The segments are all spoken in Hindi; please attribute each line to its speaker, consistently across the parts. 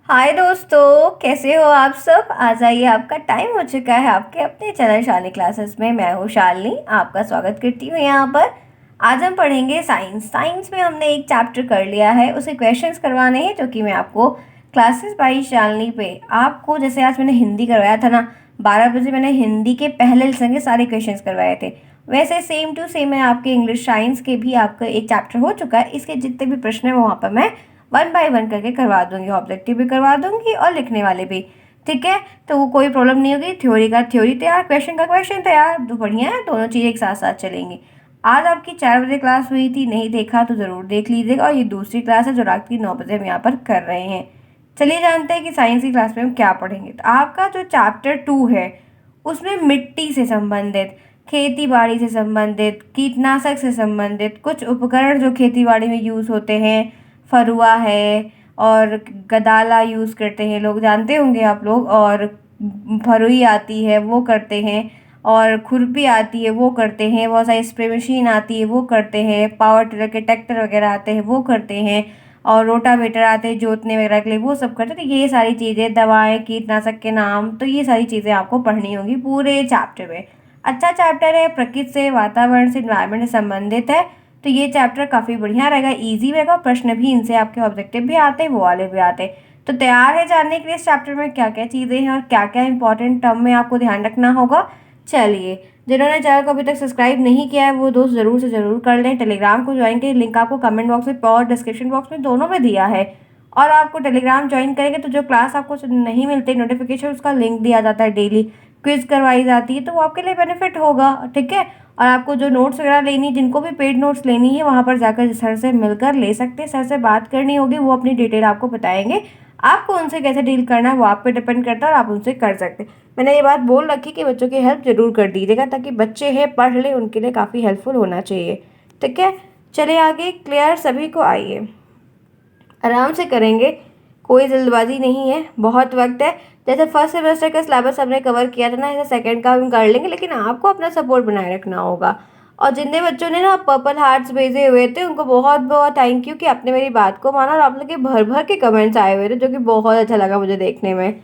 Speaker 1: हाय दोस्तों, कैसे हो आप सब। आज आइए, आपका टाइम हो चुका है आपके अपने चैनल शालिनी क्लासेस में। मैं हूँ शालिनी, आपका स्वागत करती हूँ यहाँ पर। आज हम पढ़ेंगे साइंस में हमने एक चैप्टर कर लिया है, उसे क्वेश्चंस करवाने हैं जो कि मैं आपको क्लासेस बाई शालिनी पे आपको, जैसे आज मैंने हिंदी करवाया था ना, 12 बजे मैंने हिंदी के पहले लेसन के सारे क्वेश्चंस करवाए थे, वैसे सेम टू सेम मैं आपके इंग्लिश साइंस के भी आपका एक चैप्टर हो चुका है। इसके जितने भी प्रश्न है वहाँ पर मैं 1 बाय 1 करके करवा दूंगी, ऑब्जेक्टिव भी करवा दूंगी और लिखने वाले भी। ठीक है, तो वो कोई प्रॉब्लम नहीं होगी। थ्योरी का थ्योरी तैयार, क्वेश्चन का क्वेश्चन तैयार, तो बढ़िया है, दोनों चीज़ें एक साथ साथ चलेंगी। आज आपकी 4 बजे क्लास हुई थी, नहीं देखा तो ज़रूर देख लीजिएगा। और ये दूसरी क्लास है जो रात की 9 बजे हम यहाँ पर कर रहे हैं। चलिए जानते हैं कि साइंस की क्लास में हम क्या पढ़ेंगे। तो आपका जो चैप्टर 2 है उसमें मिट्टी से संबंधित, खेती बाड़ी से संबंधित, कीटनाशक से संबंधित कुछ उपकरण जो खेती बाड़ी में यूज़ होते हैं, फरुआ है और गदाला यूज़ करते हैं, लोग जानते होंगे आप लोग। और फरुई आती है वो करते हैं, और खुरपी आती है वो करते हैं, बहुत सारी स्प्रे मशीन आती है वो करते हैं, पावर टिलर के ट्रैक्टर वगैरह आते हैं वो करते हैं, और रोटावेटर आते हैं जोतने वगैरह के लिए, वो सब करते हैं। तो ये सारी चीज़ें, दवाएं, कीटनाशक के नाम, तो ये सारी चीज़ें आपको पढ़नी होगी पूरे चैप्टर में। अच्छा चैप्टर है, प्रकृति से, वातावरण से, इन्वायरमेंट से संबंधित है, तो ये चैप्टर काफ़ी बढ़िया रहेगा, इजी रहेगा। प्रश्न भी इनसे आपके ऑब्जेक्टिव भी आते हैं, वो वाले भी आते हैं। तो तैयार है जानने के लिए इस चैप्टर में क्या क्या चीज़ें हैं और क्या क्या इंपॉर्टेंट टर्म में आपको ध्यान रखना होगा। चलिए, जिन्होंने चैनल को अभी तक सब्सक्राइब नहीं किया है वो दोस्त ज़रूर से ज़रूर कर लें। टेलीग्राम को ज्वाइन करें, लिंक आपको कमेंट बॉक्स में और डिस्क्रिप्शन बॉक्स में दोनों में दिया है। और आपको टेलीग्राम ज्वाइन करेंगे तो जो क्लास आपको नहीं मिलती नोटिफिकेशन, उसका लिंक दिया जाता है, डेली क्विज करवाई जाती है, तो वो आपके लिए बेनिफिट होगा। ठीक है, और आपको जो नोट्स वगैरह लेनी, जिनको भी पेड नोट्स लेनी है, वहाँ पर जाकर सर से मिलकर ले सकते हैं। सर से बात करनी होगी, वो अपनी डिटेल आपको बताएंगे। आपको उनसे कैसे डील करना है वो आप पे डिपेंड करता है, और आप उनसे कर सकते हैं। मैंने ये बात बोल रखी कि बच्चों की हेल्प जरूर कर दीजिएगा, ताकि बच्चे हैं पढ़ ले, उनके लिए काफ़ी हेल्पफुल होना चाहिए। ठीक है, चलिए आगे। क्लियर सभी को? आइए आराम से करेंगे, कोई जल्दबाजी नहीं है, बहुत वक्त है। जैसे फर्स्ट सेमेस्टर का सिलेबस हमने कवर किया था ना, ऐसे सेकंड का हम कर लेंगे, लेकिन आपको अपना सपोर्ट बनाए रखना होगा। और जितने बच्चों ने ना पर्पल हार्ट्स भेजे हुए थे, उनको बहुत बहुत थैंक यू कि आपने मेरी बात को माना, और आप लोग के भर भर के कमेंट्स आए हुए थे, जो कि बहुत अच्छा लगा मुझे देखने में।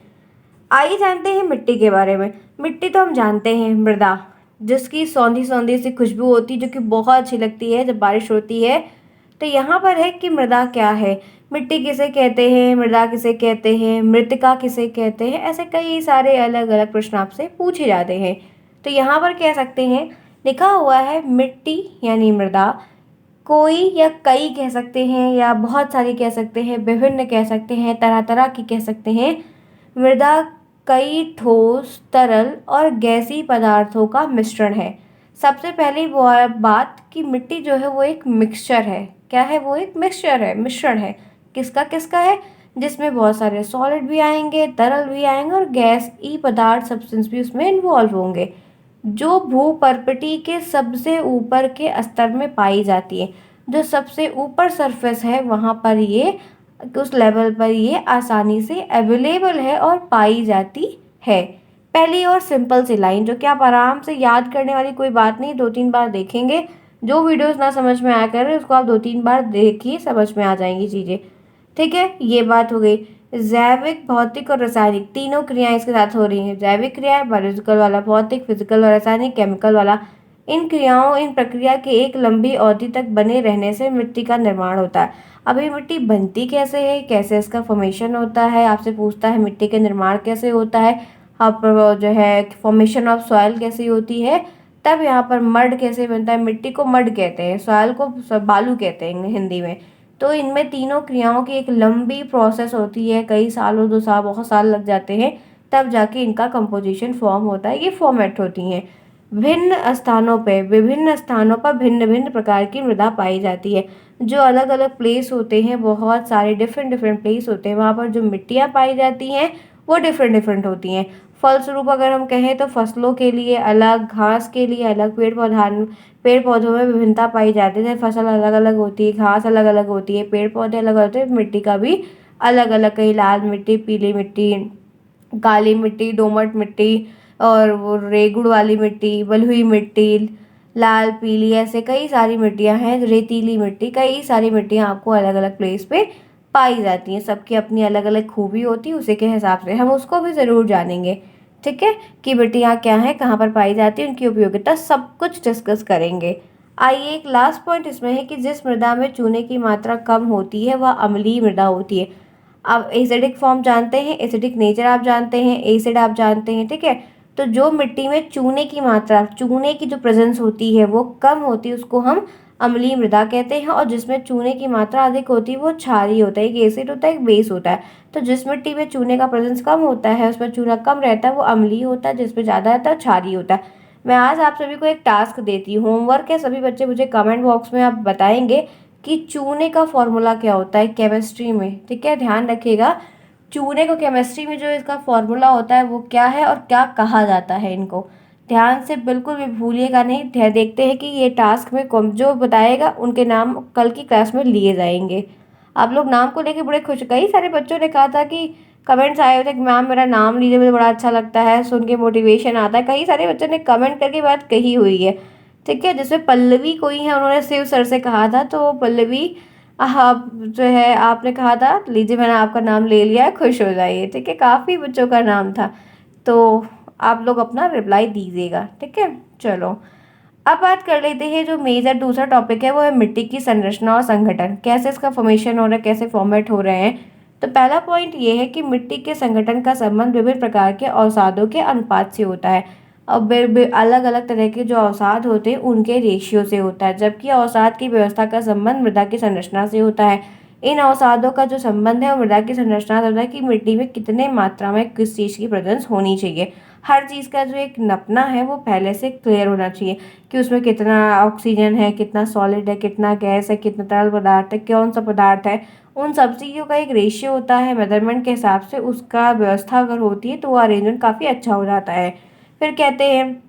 Speaker 1: आइए जानते हैं मिट्टी के बारे में। मिट्टी तो हम जानते हैं, मृदा, जिसकी सौंधी सौंधी सी खुशबू होती है, जो कि बहुत अच्छी लगती है जब बारिश होती है। तो यहाँ पर है कि मृदा क्या है, मिट्टी किसे कहते हैं, मृदा किसे कहते हैं, मृतिका किसे कहते हैं, ऐसे कई सारे अलग अलग प्रश्न आपसे पूछे जाते हैं। तो यहाँ पर कह सकते हैं, लिखा हुआ है मिट्टी यानी मृदा, कोई या कई कह सकते हैं, या बहुत सारी कह सकते हैं, विभिन्न कह सकते हैं, तरह तरह की कह सकते हैं। मृदा कई ठोस, तरल और गैसीय पदार्थों का मिश्रण है। सबसे पहली बात कि मिट्टी जो है वो एक मिक्सचर है। क्या है? वो एक मिक्सचर है, मिश्रण है। किसका किसका है? जिसमें बहुत सारे सॉलिड भी आएंगे, तरल भी आएंगे, और गैस ई पदार्थ, सब्सटेंस भी उसमें इन्वॉल्व होंगे, जो भूपर्पटी के सबसे ऊपर के स्तर में पाई जाती है। जो सबसे ऊपर सरफेस है वहाँ पर ये, उस लेवल पर ये आसानी से अवेलेबल है और पाई जाती है। पहली और सिंपल सी लाइन, जो कि आप आराम से याद करने वाली कोई बात नहीं, 2-3 बार देखेंगे। जो वीडियोस ना समझ में आया करें उसको आप 2-3 बार देखिए, समझ में आ जाएंगी चीज़ें। ठीक है, ये बात हो गई। जैविक, भौतिक और रासायनिक तीनों क्रियाएं इसके साथ हो रही हैं। जैविक क्रिया बायोलॉजिकल वाला, भौतिक फिजिकल और रासायनिक केमिकल वाला। इन क्रियाओं, इन प्रक्रिया के एक लंबी अवधि तक बने रहने से मिट्टी का निर्माण होता है। अब ये मिट्टी बनती कैसे है, कैसे इसका फॉर्मेशन होता है, आपसे पूछता है मिट्टी के निर्माण कैसे होता है, आप जो है फॉर्मेशन ऑफ सॉइल कैसी होती है, तब यहाँ पर मड कैसे बनता है। मिट्टी को मड कहते हैं, सॉइल को बालू कहते हैं हिंदी में। तो इनमें तीनों क्रियाओं की एक लंबी प्रोसेस होती है, कई सालों, 2 साल, बहुत साल लग जाते हैं, तब जाके इनका कंपोजिशन फॉर्म होता है, ये फॉर्मेट होती हैं। भिन्न स्थानों पे, विभिन्न स्थानों पर भिन्न भिन्न प्रकार की मृदा पाई जाती है। जो अलग अलग प्लेस होते हैं, बहुत सारे डिफरेंट डिफरेंट प्लेस होते हैं, वहाँ पर जो मिट्टियाँ पाई जाती हैं वो डिफरेंट डिफरेंट होती हैं। फलस्वरूप अगर हम कहें तो फसलों के लिए अलग, घास के लिए अलग, पेड़ पौधों में विभिन्नता पाई जाती है। फसल अलग अलग होती है, घास अलग अलग होती है, पेड़ पौधे अलग अलग होते हैं, मिट्टी का भी अलग अलग, कहीं लाल मिट्टी, पीली मिट्टी, काली मिट्टी, दोमट मिट्टी, और वो रेगुड़ वाली मिट्टी, बलुई मिट्टी, लाल, पीली, ऐसे कई सारी मिट्टियां हैं, रेतीली मिट्टी, कई सारी मिट्टियां आपको अलग अलग प्लेस पे पाई जाती हैं। सबकी अपनी अलग अलग खूबी होती है, उसी के हिसाब से हम उसको भी ज़रूर जानेंगे। ठीक है, कि मिट्टियाँ क्या हैं, कहाँ पर पाई जाती है, उनकी उपयोगिता, सब कुछ डिस्कस करेंगे। आइए, एक लास्ट पॉइंट इसमें है कि जिस मृदा में चूने की मात्रा कम होती है वह अम्लीय मृदा होती है। आप एसिडिक फॉर्म जानते हैं, एसिडिक नेचर आप जानते हैं, एसिड आप जानते हैं। ठीक है, तो जो मिट्टी में चूने की मात्रा, चूने की जो प्रेजेंस होती है वो कम होती है, उसको हम अम्लीय मृदा कहते हैं। और जिसमें चूने की मात्रा अधिक होती है वो क्षारीय होता है, एक एसिड होता है, एक बेस होता है। तो जिस मिट्टी में चूने का प्रेजेंस कम होता है, उसमें चूना कम रहता है, वो अम्लीय होता है, जिसमें ज़्यादा रहता है क्षारीय होता है। मैं आज आप सभी को एक टास्क देती हूँ, होमवर्क है। सभी बच्चे मुझे कमेंट बॉक्स में आप बताएंगे कि चूने का फॉर्मूला क्या होता है केमिस्ट्री में। ठीक है, ध्यान रखिएगा, चूने को केमिस्ट्री में जो इसका फॉर्मूला होता है वो क्या है और क्या कहा जाता है, इनको ध्यान से बिल्कुल भी भूलिएगा नहीं। देखते हैं कि ये टास्क में कौन जो बताएगा उनके नाम कल की क्लास में लिए जाएंगे। आप लोग नाम को लेके बड़े खुश, कई सारे बच्चों ने कहा था कि कमेंट्स आए हुए थे कि मैम मेरा नाम लीजिए, मुझे बड़ा अच्छा लगता है, सुन के मोटिवेशन आता है। कई सारे बच्चों ने कमेंट करके बात कही हुई है। ठीक है, जिसमें पल्लवी कोई है, उन्होंने शिव सर से कहा था, तो पल्लवी आप जो है आपने कहा था, लीजिए मैंने आपका नाम ले लिया है, खुश हो जाइए। ठीक है, काफ़ी बच्चों का नाम था, तो आप लोग अपना रिप्लाई दीजिएगा। ठीक है, चलो अब बात कर लेते हैं। जो मेजर दूसरा टॉपिक है वो है मिट्टी की संरचना और संगठन, कैसे इसका फॉर्मेशन हो रहा है, कैसे फॉर्मेट हो रहे हैं। तो पहला पॉइंट ये है कि मिट्टी के संगठन का संबंध विभिन्न प्रकार के अवसादों के अनुपात से होता है। अब अलग अलग तरह के जो अवसाद होते हैं उनके रेशियो से होता है, जबकि अवसाद की व्यवस्था का संबंध मृदा की संरचना से होता है। इन अवसादों का जो संबंध है वो मृदा की संरचना से होता है कि मिट्टी में कितने मात्रा में किस चीज़ की प्रेजेंस होनी चाहिए। हर चीज़ का जो एक नपना है वो पहले से क्लियर होना चाहिए कि उसमें कितना ऑक्सीजन है, कितना सॉलिड है, कितना गैस है, कितना तरल पदार्थ है, कौन सा पदार्थ है। उन सब चीज़ों का एक रेशियो होता है, मेजरमेंट के हिसाब से उसका व्यवस्था अगर होती है तो वो अरेंजमेंट काफ़ी अच्छा हो जाता है। फिर कहते हैं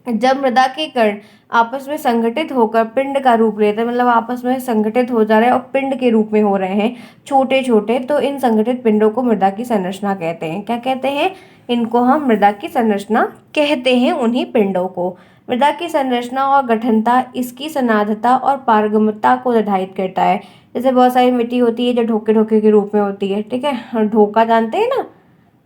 Speaker 1: जब मृदा के कण आपस में संगठित होकर पिंड का रूप लेते हैं, मतलब आपस में संगठित हो जा रहे हैं और पिंड के रूप में हो रहे हैं छोटे छोटे, तो इन संगठित पिंडों को मृदा की संरचना कहते हैं। क्या कहते हैं? इनको हम मृदा की संरचना कहते हैं, उन्हीं पिंडों को। मृदा की संरचना और गठनता इसकी सनाथता और पारगम्यता को निर्धारित करता है। जैसे बहुत सारी मिट्टी होती है जो ढोके ढोके के रूप में होती है। ठीक है, ढोका जानते हैं ना,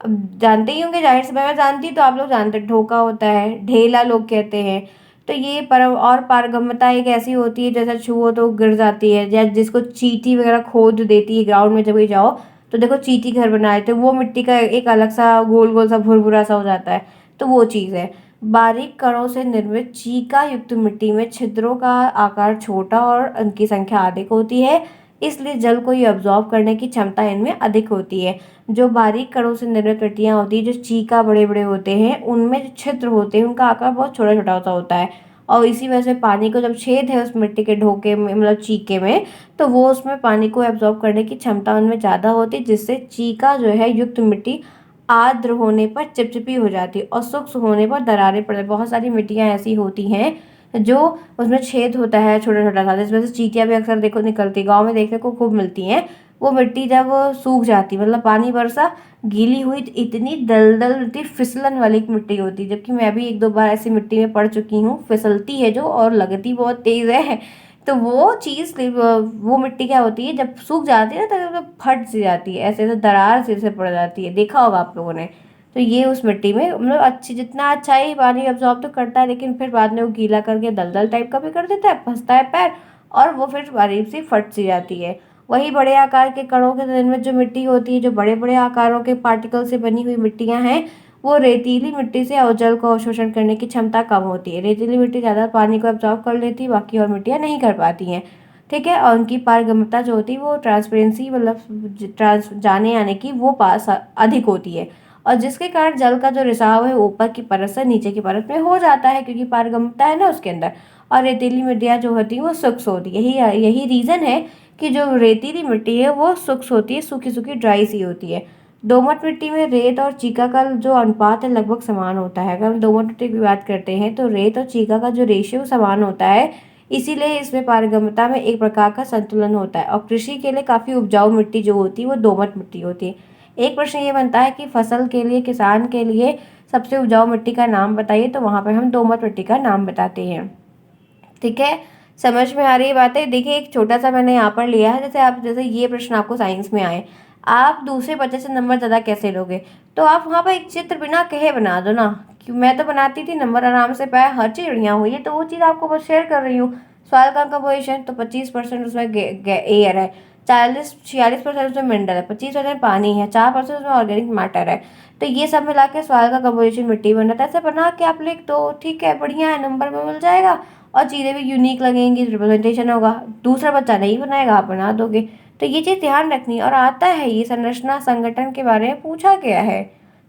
Speaker 1: अब जानते ही होंगे, जाहिर सी बात है, मैं जानती तो आप लोग जानते हैं। ढोका होता है, ढेला लोग कहते हैं। तो ये पर और पारगम्यता एक ऐसी होती है जैसा छुओ तो गिर जाती है, या जिसको चींटी वगैरह खोद देती है ग्राउंड में, जब भी जाओ तो देखो चींटी घर बनाए तो वो मिट्टी का एक अलग सा गोल गोल सा भुरभुरा सा हो जाता है, तो वो चीज़ है। बारीक कणों से निर्मित चीका युक्त मिट्टी में छिद्रों का आकार छोटा और उनकी संख्या अधिक होती है, इसलिए जल को ये अब्जॉर्ब करने की क्षमता इनमें अधिक होती है। जो बारीक कणों से निर्मित मिट्टियाँ होती है, जो चीका बड़े बड़े होते हैं, उनमें जो छिद्र होते हैं उनका आकार बहुत छोटा छोटा सा होता है, और इसी वजह से पानी को जब छेद है उस मिट्टी के ढोके में, मतलब चीके में, तो वो उसमें पानी को एब्जॉर्ब करने की क्षमता उनमें ज़्यादा होती है, जिससे चीका जो है युक्त मिट्टी आर्द्र होने पर चिपचिपी हो जाती है और शुष्क होने पर दरारें पड़ जाती। बहुत सारी मिट्टियाँ ऐसी होती हैं जो उसमें छेद होता है छोटा छोटा सा, जिसमें से चींटियाँ भी अक्सर देखो निकलती, गाँव में देखने को खूब मिलती हैं। वो मिट्टी जब सूख जाती, मतलब पानी बरसा, गीली हुई, तो इतनी दलदल मिट्टी, फिसलन वाली मिट्टी होती है। जबकि मैं भी एक दो बार ऐसी मिट्टी में पड़ चुकी हूँ, फिसलती है जो और लगती बहुत तेज़ है। तो वो चीज़, वो मिट्टी क्या होती है जब सूख जाती है ना, तो फट सी जाती है, ऐसे ऐसे दरार से पड़ जाती है, देखा होगा आप लोगों ने। तो ये उस मिट्टी में, मतलब अच्छी, जितना अच्छा ही पानी अब्जॉर्ब तो करता है, लेकिन फिर बाद में वो गीला करके दलदल टाइप का भी कर देता है, फंसता है पैर, और वो फिर बारीक सी फट सी जाती है। वही बड़े आकार के कणों के निर्मित जो मिट्टी होती है, जो बड़े बड़े आकारों के पार्टिकल से बनी हुई मिट्टियां हैं, वो रेतीली मिट्टी से जल को अवशोषण करने की क्षमता कम होती है। रेतीली मिट्टी ज़्यादा पानी को एब्जॉर्ब कर लेती है, बाकी और मिट्टियाँ नहीं कर पाती हैं। ठीक है, और उनकी पारगम्यता जो होती है वो ट्रांसपेरेंसी, मतलब ट्रांस जाने आने की वो पास अधिक होती है, और जिसके कारण जल का जो रिसाव है ऊपर की परत से नीचे की परत में हो जाता है, क्योंकि पारगम्यता है ना उसके अंदर। और रेतीली मिट्टियाँ जो होती हैं वो शुष्क होती है। यही यही रीज़न है कि जो रेतीली मिट्टी है वो शुष्क होती है, सूखी सूखी ड्राई सी होती है। दोमट मिट्टी में रेत और चीका का जो अनुपात है लगभग समान होता है। अगर हम दोमट मिट्टी की बात करते हैं तो रेत और चीका का जो रेशियो समान होता है, इसीलिए इसमें पारगम्यता में एक प्रकार का संतुलन होता है। और कृषि के लिए काफ़ी उपजाऊ मिट्टी जो होती है वो दोमट मिट्टी होती है। एक प्रश्न ये बनता है कि फसल के लिए, किसान के लिए सबसे उपजाऊ मिट्टी का नाम बताइए, तो वहाँ पर हम दोमट मिट्टी का नाम बताते हैं। ठीक है, समझ में आ रही है बातें? देखिए, एक छोटा सा मैंने यहाँ पर लिया है, जैसे ये प्रश्न आपको साइंस में आए, आप दूसरे बच्चे से नंबर ज़्यादा कैसे लोगे? तो आप वहाँ पर एक चित्र बिना कहे बना दो ना। कि मैं तो बनाती थी, नंबर आराम से पाया, हर चीज़ बढ़िया हुई है, तो वो चीज़ आपको बस शेयर कर रही हूँ। सवाल का कंपोजिशन तो 25% उसमें एयर है, 46% उसमें मिनरल है, 25% पानी है, 4% उसमें ऑर्गेनिक मैटर है। तो ये सब मिला के सवाल का कंपोजिशन मिट्टी बन रहा था। ऐसे बना के आप लिख दो, ठीक है, बढ़िया है, नंबर में मिल जाएगा और चीज़ें भी यूनिक लगेंगी, रिप्रेजेंटेशन होगा। दूसरा बच्चा नहीं बनाएगा, आप बना दोगे। तो ये चीज़ ध्यान रखनी। और आता है, ये संरचना संगठन के बारे में पूछा गया है।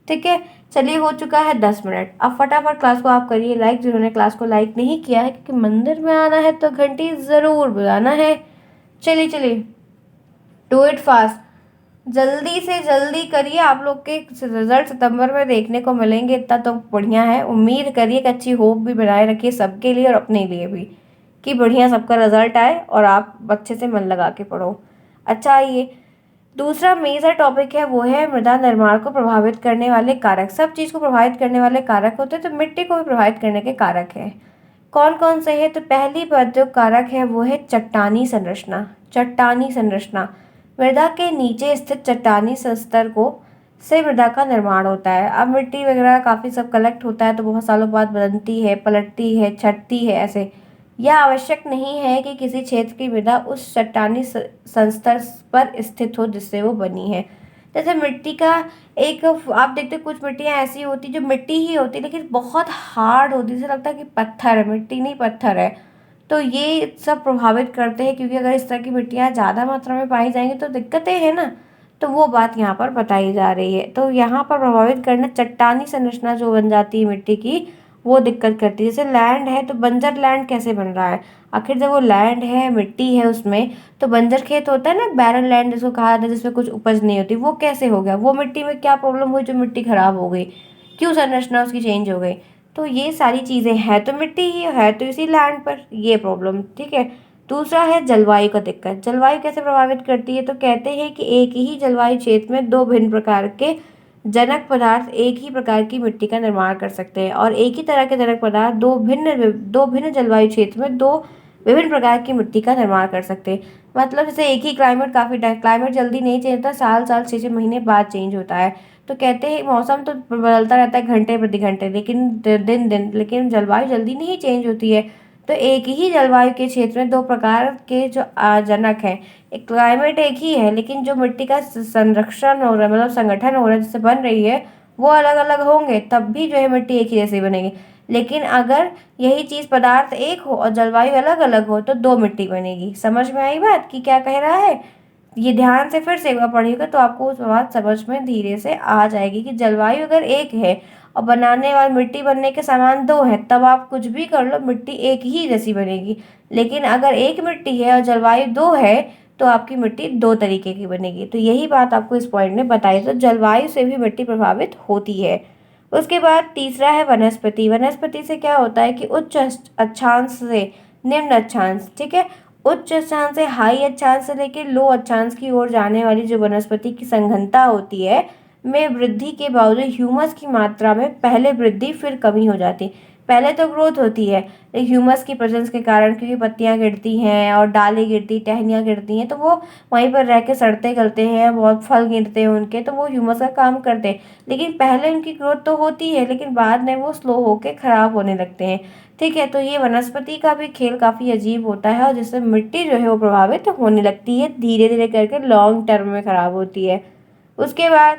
Speaker 1: ठीक है, चलिए, हो चुका है 10 मिनट। अब फटाफट क्लास को आप करिए लाइक, जिन्होंने क्लास को लाइक नहीं किया है, क्योंकि मंदिर में आना है तो घंटी ज़रूर बजाना है। चलिए चलिए, डू इट फास्ट, जल्दी से जल्दी करिए। आप लोग के रिजल्ट सितंबर में देखने को मिलेंगे, इतना तो बढ़िया है। उम्मीद करिए कि अच्छी होप भी बनाए रखिए सबके लिए और अपने लिए भी, कि बढ़िया सबका रिजल्ट आए और आप अच्छे से मन लगा के पढ़ो। अच्छा, ये दूसरा मेजर टॉपिक है, वो है मृदा निर्माण को प्रभावित करने वाले कारक। सब चीज़ को प्रभावित करने वाले कारक होते हैं, तो मिट्टी को भी प्रभावित करने के कारक हैं। कौन कौन से है? तो पहली बात जो कारक है वो है चट्टानी संरचना। चट्टानी संरचना, मृदा के नीचे स्थित चट्टानी स्तर को से मृदा का निर्माण होता है। अब मिट्टी वगैरह काफ़ी सब कलेक्ट होता है, तो बहुत सालों बाद बनती है, पलटती है, छटती है। ऐसे यह आवश्यक नहीं है कि किसी क्षेत्र की मृदा उस चट्टानी संस्तर पर स्थित हो जिससे वो बनी है। जैसे मिट्टी का एक, आप देखते कुछ मिट्टियाँ ऐसी होती जो मिट्टी ही होती लेकिन बहुत हार्ड होती, जैसे लगता है कि पत्थर है, मिट्टी नहीं पत्थर है। तो ये सब प्रभावित करते हैं, क्योंकि अगर इस तरह की मिट्टियाँ ज़्यादा मात्रा में पाई जाएंगी तो दिक्कतें हैं ना। तो वो बात यहाँ पर बताई जा रही है। तो यहाँ पर प्रभावित करना, चट्टानी संरचना जो बन जाती है मिट्टी की, वो दिक्कत करती है। जैसे लैंड है, तो बंजर लैंड कैसे बन रहा है? आखिर जब वो लैंड है, मिट्टी है उसमें, तो बंजर खेत होता है ना, बैरन लैंड जिसको कहा जाता है, जिसमें कुछ उपज नहीं होती, वो कैसे हो गया? वो मिट्टी में क्या प्रॉब्लम हुई जो मिट्टी खराब हो गई? क्यों संरचना उसकी चेंज हो गई? तो ये सारी चीज़ें हैं, तो मिट्टी ही है, तो इसी लैंड पर ये प्रॉब्लम। ठीक है, दूसरा है जलवायु का दिक्कत। जलवायु कैसे प्रभावित करती है? तो कहते हैं कि एक ही जलवायु क्षेत्र में दो भिन्न प्रकार के जनक पदार्थ एक ही प्रकार की मिट्टी का निर्माण कर सकते हैं, और एक ही तरह के जनक पदार्थ दो भिन्न जलवायु क्षेत्र में दो विभिन्न प्रकार की मिट्टी का निर्माण कर सकते हैं। मतलब जैसे एक ही क्लाइमेट, क्लाइमेट जल्दी नहीं चेंज होता, साल साल 6-6 महीने बाद चेंज होता है। तो कहते हैं मौसम तो बदलता रहता है घंटे प्रति घंटे, लेकिन दिन दिन, लेकिन जलवायु जल्दी नहीं चेंज होती है। तो एक ही जलवायु के क्षेत्र में दो प्रकार के जो जनक हैं, एक क्लाइमेट एक ही है, लेकिन जो मिट्टी का संरक्षण हो रहा है, मतलब संगठन हो रहा है जिससे बन रही है, वो अलग अलग होंगे, तब भी जो है मिट्टी एक ही जैसी बनेगी। लेकिन अगर यही चीज़ पदार्थ एक हो और जलवायु अलग अलग हो, तो दो मिट्टी बनेगी। समझ में आई बात कि क्या कह रहा है? ये ध्यान से फिर से एक बार पढ़िएगा तो आपको उस बात समझ में धीरे से आ जाएगी कि जलवायु अगर एक है और बनाने वाली मिट्टी बनने के सामान दो है, तब आप कुछ भी कर लो, मिट्टी एक ही जैसी बनेगी। लेकिन अगर एक मिट्टी है और जलवायु दो है, तो आपकी मिट्टी दो तरीके की बनेगी। तो यही बात आपको इस पॉइंट में बताई। तो जलवायु से भी मिट्टी प्रभावित होती है। उसके बाद तीसरा है वनस्पति। वनस्पति से क्या होता है कि उच्च अक्षांश से निम्न अक्षांश, ठीक है, उच्च अक्षांश से हाई अक्षांश से लेकर लो अक्षांश की ओर जाने वाली जो वनस्पति की सघनता होती है, में वृद्धि के बावजूद ह्यूमस की मात्रा में पहले वृद्धि फिर कमी हो जाती है। पहले तो ग्रोथ होती है, ह्यूमस की प्रेजेंस के कारण, क्योंकि पत्तियां गिरती हैं और डालें गिरती, टहनियाँ गिरती हैं, तो वो वहीं पर रह के सड़ते गलते हैं, बहुत फल गिरते हैं उनके, तो वो ह्यूमस का काम करते हैं। लेकिन पहले उनकी ग्रोथ तो होती है, लेकिन बाद में वो स्लो होके खराब होने लगते हैं। ठीक है, तो ये वनस्पति का भी खेल काफ़ी अजीब होता है, और जिससे मिट्टी जो है वो प्रभावित होने लगती है, धीरे धीरे करके लॉन्ग टर्म में खराब होती है। उसके बाद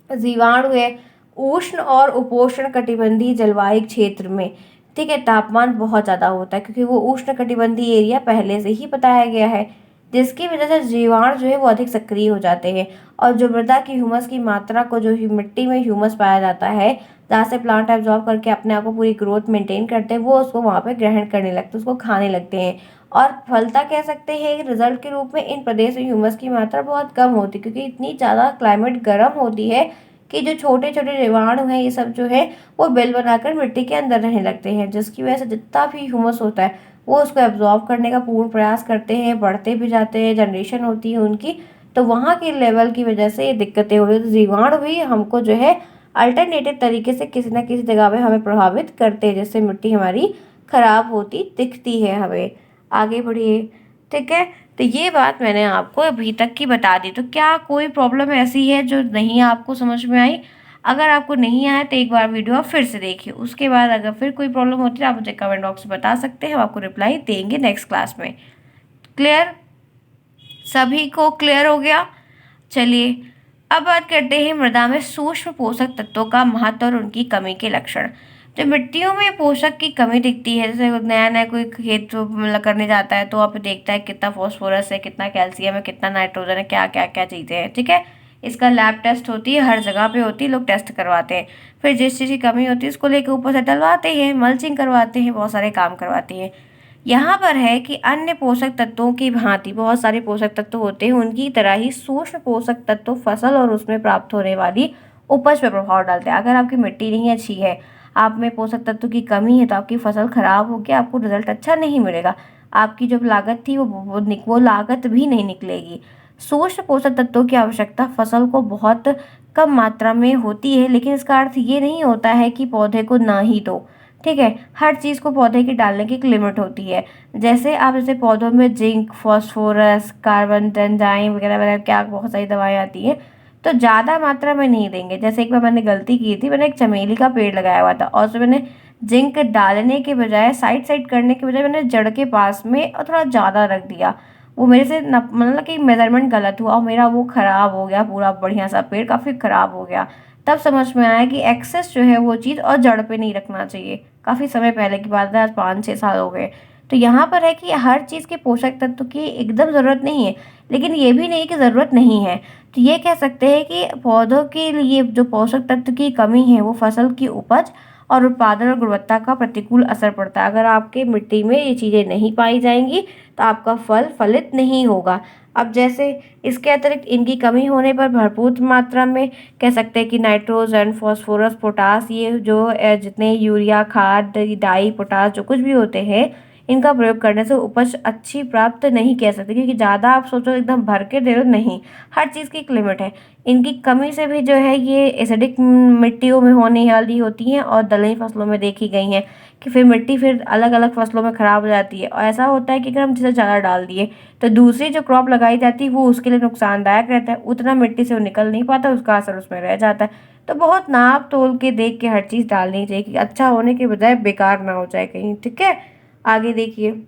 Speaker 1: जीवाणु है। उष्ण और उपोष्ण कटिबंधीय जलवायु क्षेत्र में, ठीक है, तापमान बहुत ज़्यादा होता है, क्योंकि वो उष्ण कटिबंधीय एरिया पहले से ही बताया गया है, जिसकी वजह से जीवाणु जो है वो अधिक सक्रिय हो जाते हैं। और जो मृदा की ह्यूमस की मात्रा को, जो मिट्टी में ह्यूमस पाया जाता है, जहाँ से प्लांट एब्जॉर्ब करके अपने आप को पूरी ग्रोथ मेंटेन करते हैं, वो उसको वहाँ पे ग्रहण करने लगते हैं, उसको खाने लगते हैं। और फलता कह सकते हैं रिजल्ट के रूप में इन प्रदेश में ह्यूमस की मात्रा बहुत कम होती है, क्योंकि इतनी ज़्यादा क्लाइमेट गर्म होती है कि जो छोटे छोटे जीवाणु हैं, ये सब जो है वो बेल बनाकर मिट्टी के अंदर रहने लगते हैं, जिसकी वजह से जितना भी ह्यूमस होता है वो उसको एब्जॉर्ब करने का पूर्ण प्रयास करते हैं, बढ़ते भी जाते हैं, जनरेशन होती है उनकी। तो वहाँ के लेवल की वजह से ये दिक्कतें हो रही है। तो जीवाणु भी हमको जो है अल्टरनेटिव तरीके से किसी न किसी जगह पे हमें प्रभावित करते हैं, जिससे मिट्टी हमारी खराब होती दिखती है हमें। आगे बढ़िए। ठीक है, तो ये बात मैंने आपको अभी तक की बता दी। तो क्या कोई प्रॉब्लम ऐसी है जो नहीं आपको समझ में आई? अगर आपको नहीं आया तो एक बार वीडियो आप फिर से देखिए। उसके बाद अगर फिर कोई प्रॉब्लम होती है आप मुझे कमेंट बॉक्स में बता सकते हैं, हम आपको रिप्लाई देंगे नेक्स्ट क्लास में। क्लियर? सभी को क्लियर हो गया? चलिए अब बात करते हैं मृदा में सूक्ष्म पोषक तत्वों का महत्व और उनकी कमी के लक्षण। तो मिट्टियों में पोषक की कमी दिखती है, जैसे नया नया कोई खेत मतलब करने जाता है तो आप देखता है कितना फास्फोरस है, कितना कैल्शियम है, कितना नाइट्रोजन है, क्या क्या क्या चीज़ें हैं। ठीक है, इसका लैब टेस्ट होती है, हर जगह पे होती है, लोग टेस्ट करवाते हैं। फिर जिस चीज़ की कमी होती है उसको लेकर ऊपर से डलवाते हैं, मल्चिंग करवाते हैं, बहुत सारे काम करवाते हैं। यहाँ पर है कि अन्य पोषक तत्वों की भांति बहुत सारे पोषक तत्व होते हैं, उनकी तरह ही सूक्ष्म पोषक तत्व फसल और उसमें प्राप्त होने वाली उपज पर प्रभाव डालते हैं। अगर आपकी मिट्टी नहीं अच्छी है, आप में पोषक तत्व की कमी है, तो आपकी फसल खराब होगी, आपको रिजल्ट अच्छा नहीं मिलेगा। आपकी जो लागत थी वो लागत भी नहीं निकलेगी। सूक्ष्म पोषक तत्वों की आवश्यकता फसल को बहुत कम मात्रा में होती है, लेकिन इसका अर्थ ये नहीं होता है कि पौधे को ना ही दो। ठीक है, हर चीज़ को पौधे की डालने की एक लिमिट होती है। जैसे पौधों में जिंक, फास्फोरस, कार्बन, एंजाइम वगैरह वगैरह क्या बहुत सारी दवाएं आती हैं, तो ज़्यादा मात्रा में नहीं देंगे। जैसे एक बार मैंने गलती की थी, मैंने एक चमेली का पेड़ लगाया हुआ था और उसमें मैंने जिंक डालने के बजाय साइड साइड करने के बजाय मैंने जड़ के पास में और थोड़ा ज़्यादा रख दिया। वो मेरे से मतलब कि मेजरमेंट गलत हुआ और मेरा वो ख़राब हो गया, पूरा बढ़िया सा पेड़ काफ़ी ख़राब हो गया। तब समझ में आया कि एक्सेस जो है वो चीज़ और जड़ पे नहीं रखना चाहिए। काफ़ी समय पहले की बात है, आज 5-6 साल हो गए। तो यहाँ पर है कि हर चीज़ के पोषक तत्व की एकदम ज़रूरत नहीं है, लेकिन ये भी नहीं कि ज़रूरत नहीं है। तो ये कह सकते हैं कि पौधों के लिए जो पोषक तत्व की कमी है वो फसल की उपज और उत्पादन और गुणवत्ता का प्रतिकूल असर पड़ता है। अगर आपके मिट्टी में ये चीज़ें नहीं पाई जाएंगी तो आपका फल फलित नहीं होगा। अब जैसे इसके अतिरिक्त इनकी कमी होने पर भरपूर मात्रा में कह सकते हैं कि नाइट्रोजन, फास्फोरस, पोटास, ये जो जितने यूरिया खाद, डाई, पोटास जो कुछ भी होते हैं, इनका प्रयोग करने से उपज अच्छी प्राप्त नहीं कह सकते, क्योंकि ज़्यादा आप सोचो एकदम भर के दे दो, नहीं, हर चीज़ की एक लिमिट है। इनकी कमी से भी जो है ये एसिडिक मिट्टियों में होने वाली होती हैं और दलहनी फसलों में देखी गई हैं कि फिर मिट्टी फिर अलग अलग फसलों में ख़राब हो जाती है। और ऐसा होता है कि अगर हम जैसे ज़्यादा डाल दिए तो दूसरी जो क्रॉप लगाई जाती है वो उसके लिए नुकसानदायक रहता है, उतना मिट्टी से वो निकल नहीं पाता, उसका असर उसमें रह जाता है। तो बहुत नाप तोल के देख के हर चीज़ डालनी चाहिए कि अच्छा होने के बजाय बेकार ना हो जाए कहीं। ठीक है, आगे देखिए।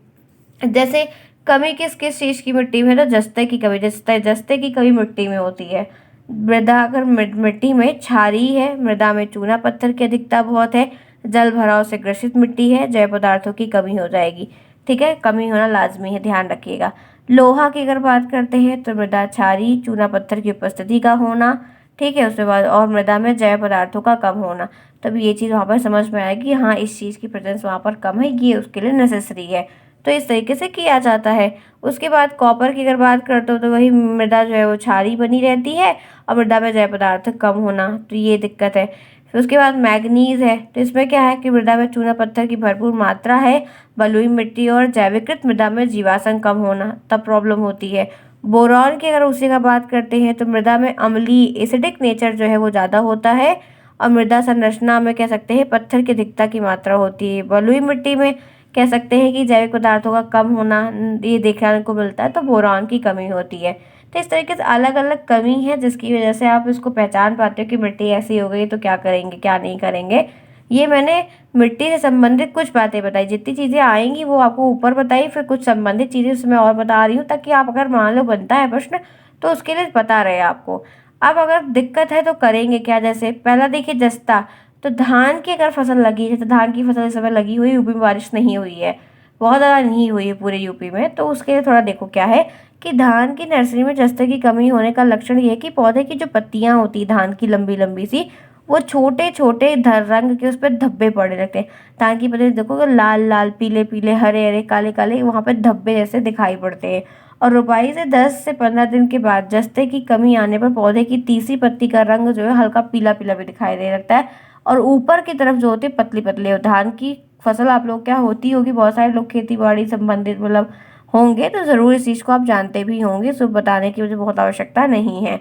Speaker 1: जैसे कमी किस किस चीज़ की मिट्टी में है, तो जस्ते की कमी, जस्ते की कमी मिट्टी में होती है। मृदा अगर मिट्टी में क्षारीय है, मृदा में चूना पत्थर की अधिकता बहुत है, जल भराव से ग्रसित मिट्टी है, जैव पदार्थों की कमी हो जाएगी। ठीक है, कमी होना लाजमी है, ध्यान रखिएगा। लोहा की अगर बात करते हैं तो मृदा क्षारीय, चूना पत्थर की उपस्थिति का होना, ठीक है, उसके बाद और मृदा में जैव पदार्थों का कम होना। तब ये चीज़ वहाँ पर समझ में आएगी, हाँ इस चीज़ की प्रेजेंस वहाँ पर कम है, ये उसके लिए नेसेसरी है। तो इस तरीके से किया जाता है। उसके बाद कॉपर की अगर बात करते हो तो वही मृदा जो है वो क्षारीय बनी रहती है और मृदा में जैव पदार्थ कम होना, तो ये दिक्कत है। फिर उसके बाद मैग्नीज है, तो इसमें क्या है कि मृदा में चूना पत्थर की भरपूर मात्रा है, बलुई मिट्टी और जैविकृत मृदा में जीवाश्म कम होना, तब प्रॉब्लम होती है। बोरॉन की अगर उसी का बात करते हैं तो मृदा में अम्लीय एसिडिक नेचर जो है वो ज़्यादा होता है और मृदा संरचना में कह सकते हैं पत्थर की अधिकता की मात्रा होती है। बलुई मिट्टी में कह सकते हैं कि जैविक पदार्थों का कम होना ये देखने को मिलता है, तो बोरॉन की कमी होती है। तो इस तरीके से अलग अलग कमी है जिसकी वजह से आप इसको पहचान पाते हो कि मिट्टी ऐसी हो गई तो क्या करेंगे क्या नहीं करेंगे। ये मैंने मिट्टी से संबंधित कुछ बातें बताई, जितनी चीज़ें आएंगी वो आपको ऊपर बताई, फिर कुछ संबंधित चीज़ें उसमें और बता रही हूँ ताकि आप अगर मान लो बनता है प्रश्न तो उसके लिए पता रहे आपको। अब अगर दिक्कत है तो करेंगे क्या, जैसे पहला देखिए जस्ता। तो धान की अगर फसल लगी है, तो धान की फसल इस समय लगी हुई, यूपी में बारिश नहीं हुई है, बहुत ज़्यादा नहीं हुई है पूरे यूपी में, तो उसके लिए थोड़ा देखो क्या है कि धान की नर्सरी में जस्ते की कमी होने का लक्षण ये है कि पौधे की जो पत्तियां होती है धान की लंबी लंबी सी, वो छोटे छोटे धर रंग के उस पर धब्बे पड़े रहते हैं। धान की पत्ती देखोगे लाल लाल, पीले पीले, हरे हरे, काले काले, वहाँ पे धब्बे जैसे दिखाई पड़ते हैं। और रोपाई से 10 से 15 दिन के बाद जस्ते की कमी आने पर पौधे की तीसरी पत्ती का रंग जो है हल्का पीला पीला भी दिखाई दे लगता है और ऊपर की तरफ जो होती है पतली पतली हो। धान की फसल आप लोग क्या होती होगी, बहुत सारे लोग खेती बाड़ी संबंधित मतलब होंगे तो ज़रूर इस चीज़ को आप जानते भी होंगे, सो बताने की मुझे बहुत आवश्यकता नहीं है।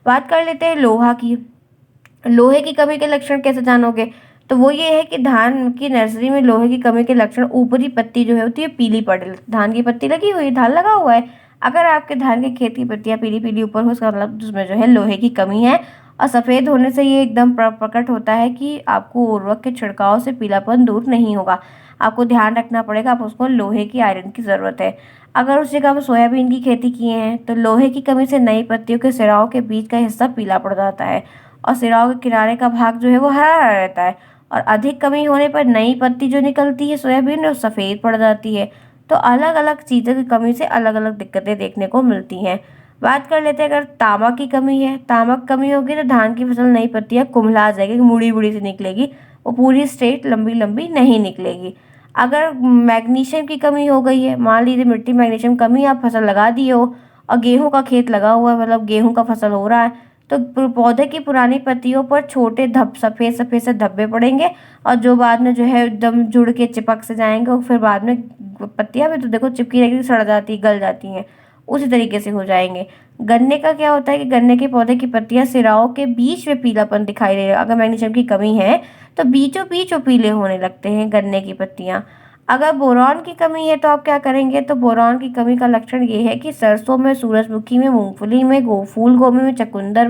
Speaker 1: बात कर लेते हैं लोहा की। लोहे की कमी के लक्षण कैसे जानोगे, तो वो ये है कि धान की नर्सरी में लोहे की कमी के लक्षण, ऊपरी पत्ती जो है होती है पीली पड़े, धान की पत्ती लगी हुई है, धान लगा हुआ है, अगर आपके धान के खेत की पत्तियां पीली पीली ऊपर हो, उसका मतलब उसमें जो है लोहे की कमी है। और सफ़ेद होने से ये एकदम प्रकट होता है कि आपको उर्वरक के छिड़काव से पीलापन दूर नहीं होगा, आपको ध्यान रखना पड़ेगा, आप उसको लोहे की आयरन की ज़रूरत है। अगर उस जगह पर सोयाबीन की खेती किए हैं तो लोहे की कमी से नई पत्तियों के सिराओं के बीच का हिस्सा पीला पड़ जाता है और सिराओं के किनारे का भाग जो है वो हरा हरा रहता है। और अधिक कमी होने पर नई पत्ती जो निकलती है सोयाबीन में वो सफ़ेद पड़ जाती है। तो अलग अलग चीज़ों की कमी से अलग अलग दिक्कतें देखने को मिलती हैं। बात कर लेते हैं, अगर तांबा की कमी है, तांबा की कमी होगी तो धान की फसल नई पत्तियां कुम्हला जाएगी, मुड़ी मुड़ी से निकलेगी, वो पूरी स्ट्रेट लंबी लंबी नहीं निकलेगी। अगर मैग्नीशियम की कमी हो गई है, मान लीजिए मिट्टी मैग्नीशियम कमी, आप फसल लगा दिए हो और गेहूं का खेत लगा हुआ है, मतलब गेहूं का फसल हो रहा है, तो पौधे की पुरानी पत्तियों पर छोटे सफ़ेद सफ़ेद से धब्बे पड़ेंगे और जो बाद में जो है एकदम जुड़ के चिपक से जाएंगे और फिर बाद में पत्तियां भी तो देखो चिपकी रहेगी, सड़ जाती गल जाती हैं, उसी तरीके से हो जाएंगे। गन्ने का क्या होता है कि गन्ने के पौधे की पत्तियां सिराओं के बीच में पीलापन दिखाई देगा, अगर मैग्नीशियम की कमी है तो बीचों बीच वो पीले होने लगते हैं गन्ने की पत्तियां। अगर बोरॉन की कमी है तो आप क्या करेंगे, तो बोरॉन की कमी का लक्षण ये है कि सरसों में, सूरजमुखी में, मूंगफली में, फूल गोभी में, चुकंदर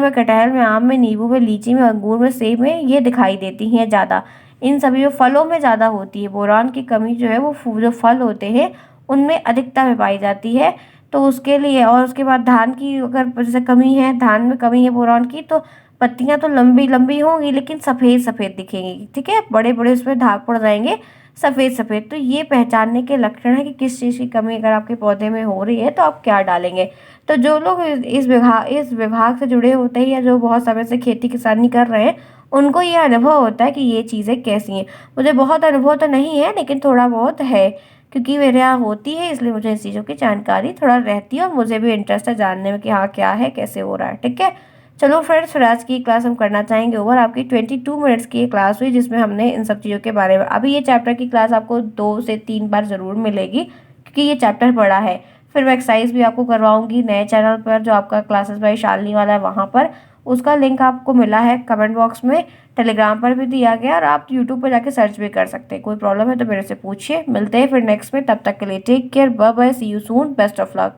Speaker 1: में, कटहल में, आम में, नींबू में, लीची में, अंगूर में, सेब में ये दिखाई देती हैं ज़्यादा। इन सभी में फलों में ज़्यादा होती है बोरॉन की कमी, जो है वो जो फल होते हैं उनमें अधिकता में पाई जाती है। तो उसके लिए, और उसके बाद धान की अगर जैसे कमी है, धान में कमी है बोरॉन की, तो पत्तियां तो लंबी लंबी होंगी लेकिन सफ़ेद सफ़ेद दिखेंगी, ठीक है, बड़े बड़े उसमें धाग पड़ जाएंगे सफ़ेद सफ़ेद। तो ये पहचानने के लक्षण है कि किस चीज़ की कमी अगर आपके पौधे में हो रही है तो आप क्या डालेंगे। तो जो लोग इस विभाग से जुड़े होते हैं या जो बहुत समय से खेती किसानी कर रहे हैं, उनको ये अनुभव होता है कि ये चीज़ें कैसी हैं। मुझे बहुत अनुभव तो नहीं है लेकिन थोड़ा बहुत है, क्योंकि मेरे यहाँ होती है, इसलिए मुझे इस चीज़ों की जानकारी थोड़ा रहती है और मुझे भी इंटरेस्ट है जानने में कि हाँ क्या है, कैसे हो रहा है, ठीक है। चलो फ्रेंड्स, फिर आज की क्लास हम करना चाहेंगे ओवर। आपकी 22 मिनट्स की ये क्लास हुई जिसमें हमने इन सब चीज़ों के बारे में, अभी ये चैप्टर की क्लास आपको 2 से 3 बार ज़रूर मिलेगी क्योंकि ये चैप्टर बड़ा है। फिर मैं एक्सरसाइज भी आपको करवाऊंगी नए चैनल पर, जो आपका क्लासेस बाय शालिनी वाला है वहाँ पर, उसका लिंक आपको मिला है कमेंट बॉक्स में, टेलीग्राम पर भी दिया गया, और आप यूट्यूब पर जाके सर्च भी कर सकते हैं। कोई प्रॉब्लम है तो मेरे से पूछिए। मिलते हैं फिर नेक्स्ट में, तब तक के लिए take care, bye bye, see you soon, best of luck.